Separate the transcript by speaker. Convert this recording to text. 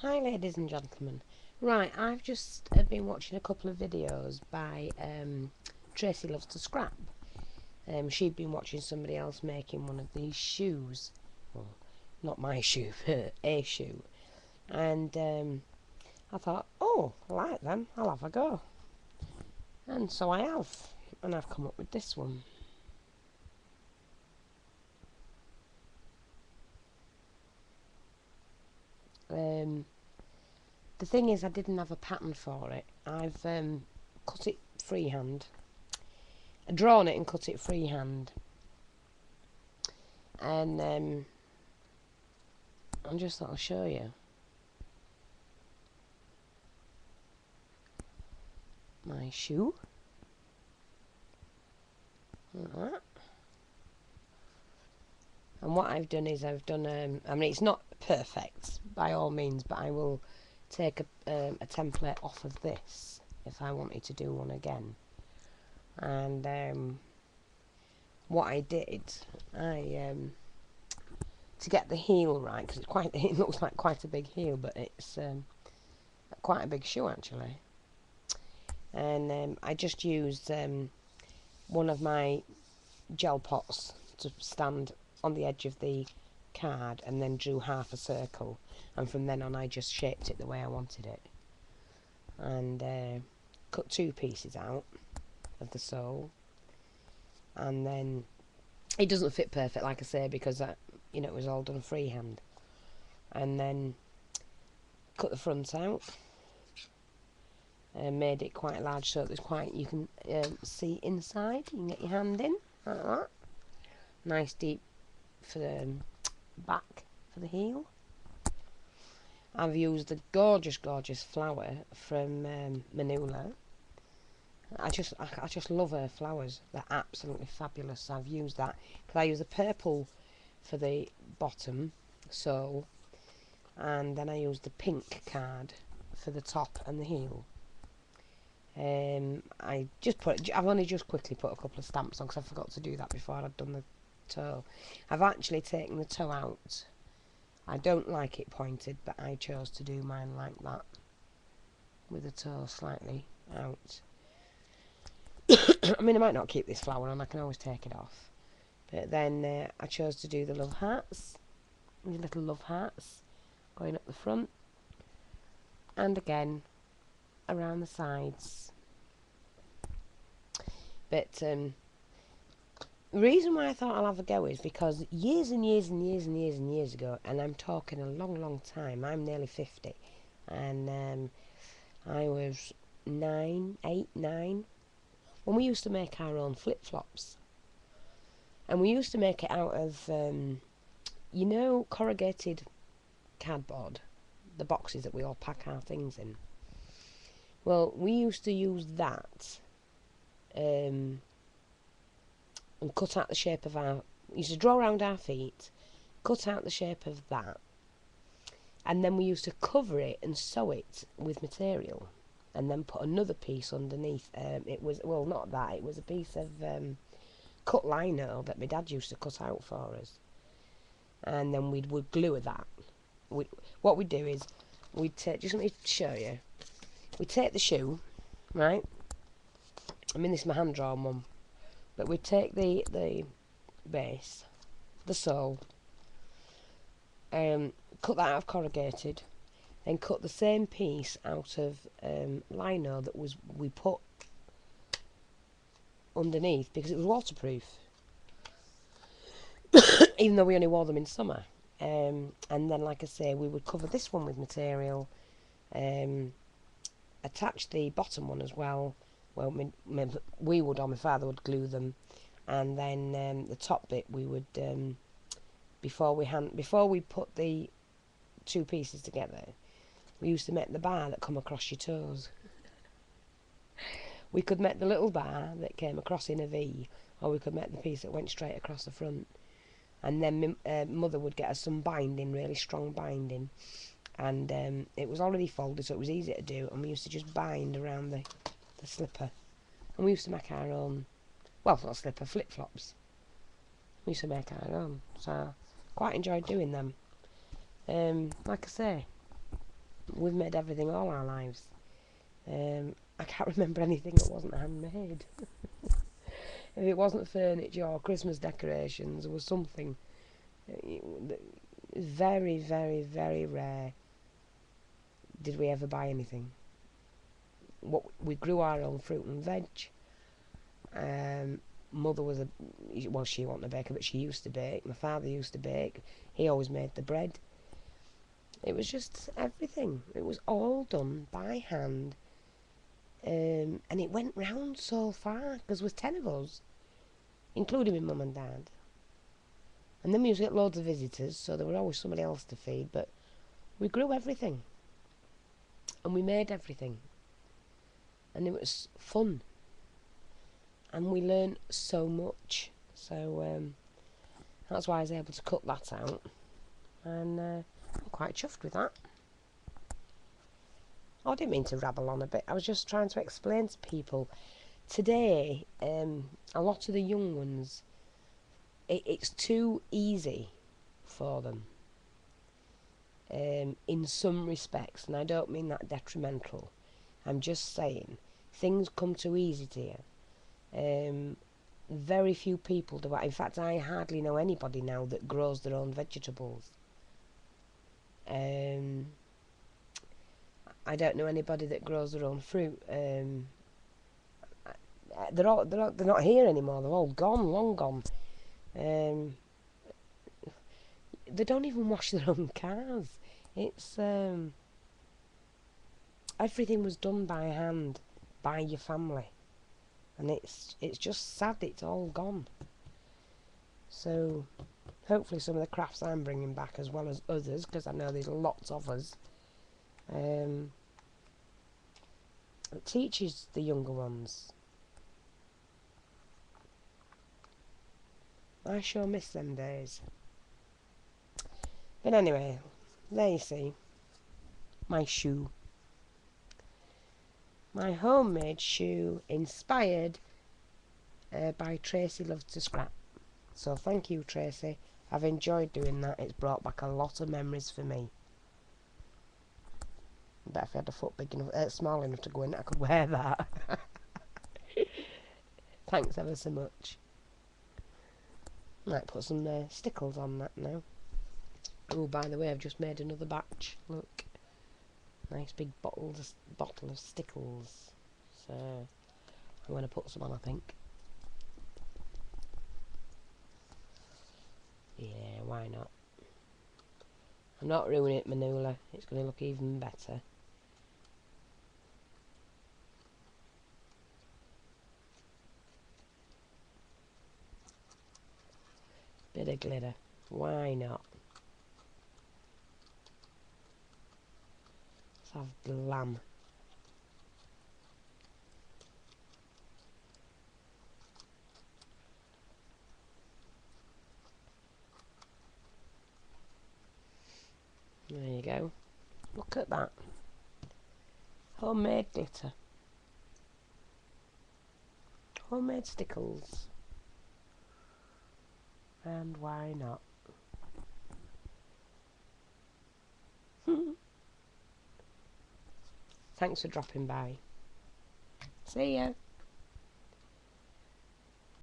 Speaker 1: Hi ladies and gentlemen. Right, I've just been watching a couple of videos by Tracy Loves to Scrap. She'd been watching somebody else making one of these shoes. Well, not my shoe, a shoe. And I thought, oh, I like them, I'll have a go. And so I have. And I've come up with this one. The thing is, I didn't have a pattern for it. I've cut it freehand, drawn it and cut it freehand, and I just thought I'll show you my shoe, like that. And what I've done is I've done I mean, it's not perfect by all means, but I will take a template off of this if I wanted to do one again. And what I did, to get the heel right, because it looks like quite a big heel, but it's quite a big shoe actually. And I just used one of my gel pots to stand on the edge of the card, and then drew half a circle, and from then on I just shaped it the way I wanted it, and cut two pieces out of the sole. And then it doesn't fit perfect, like I say, because it was all done freehand. And then cut the front out and made it quite large so there's quite, you can see inside. You can get your hand in like that. Nice deep for the back for the heel. I've used a gorgeous flower from Manula. I just love her flowers. They're absolutely fabulous. So I've used that because I use the purple for the bottom sole, and then I use the pink card for the top and the heel. I've only just quickly put a couple of stamps on because I forgot to do that before I'd done the toe. I've actually taken the toe out. I don't like it pointed, but I chose to do mine like that, with the toe slightly out. I mean, I might not keep this flower on, I can always take it off. But then I chose to do the love hearts, the little love hearts going up the front, and again around the sides. But the reason why I thought I'll have a go is because years ago, and I'm talking a long time, I'm nearly 50, and I was 8, 9, when we used to make our own flip-flops. And we used to make it out of, corrugated cardboard, the boxes that we all pack our things in. Well, we used to use that and cut out the shape of we used to draw around our feet, cut out the shape of that, and then we used to cover it and sew it with material, and then put another piece underneath. It was a piece of cut lino that my dad used to cut out for us, and then we'd glue that. What we'd do is we'd take, just let me show you, we'd take the shoe, right, I mean this is my hand drawn one, but we'd take the base, the sole, cut that out of corrugated, then cut the same piece out of lino that we put underneath because it was waterproof, even though we only wore them in summer. And then, like I say, we would cover this one with material, attach the bottom one as well. Well, we would, or my father would, glue them, and then the top bit we would, before we put the two pieces together, we used to make the bar that come across your toes. We could make the little bar that came across in a V, or we could make the piece that went straight across the front. And then my mother would get us some binding, really strong binding, and it was already folded, so it was easy to do, and we used to just bind around the slipper. And we used to make our own, well, not slipper, flip-flops. We used to make our own, so quite enjoyed doing them. Like I say, We've made everything all our lives. I can't remember anything that wasn't handmade. If it wasn't furniture or Christmas decorations, there was something. Very, very, very rare did we ever buy anything. We grew our own fruit and veg. Mother was she wasn't a baker, but she used to bake. My father used to bake. He always made the bread. It was just everything. It was all done by hand. And it went round so far, because there was 10 of us, including my mum and dad. And then we used to get loads of visitors, so there was always somebody else to feed, but we grew everything. And we made everything. And it was fun. And we learned so much. So that's why I was able to cut that out. And I'm quite chuffed with that. I didn't mean to rabble on a bit. I was just trying to explain to people. Today, a lot of the young ones, it's too easy for them. In some respects, and I don't mean that detrimental. I'm just saying, things come too easy to you. Very few people do it. In fact, I hardly know anybody now that grows their own vegetables. I don't know anybody that grows their own fruit. They're not here anymore. They're all gone, long gone. They don't even wash their own cars. It's everything was done by hand, by your family, and it's just sad it's all gone. So hopefully some of the crafts I'm bringing back, as well as others, because I know there's lots of us, it teaches the younger ones. I sure miss them days. But anyway, there you see my shoe. My homemade shoe, inspired by Tracy Loves to Scrap. So thank you, Tracy. I've enjoyed doing that. It's brought back a lot of memories for me. I bet if I had a foot big enough, small enough to go in, I could wear that. Thanks ever so much. Might put some stickles on that now. Oh, by the way, I've just made another batch. Look, nice big bottle of stickles. So I'm going to put some on, I think. Yeah, why not? I'm not ruining it, Manula. It's going to look even better. Bit of glitter. Why not? Let's have glam. There you go. Look at that. Homemade glitter. Homemade stickles. And why not? Thanks for dropping by. See ya.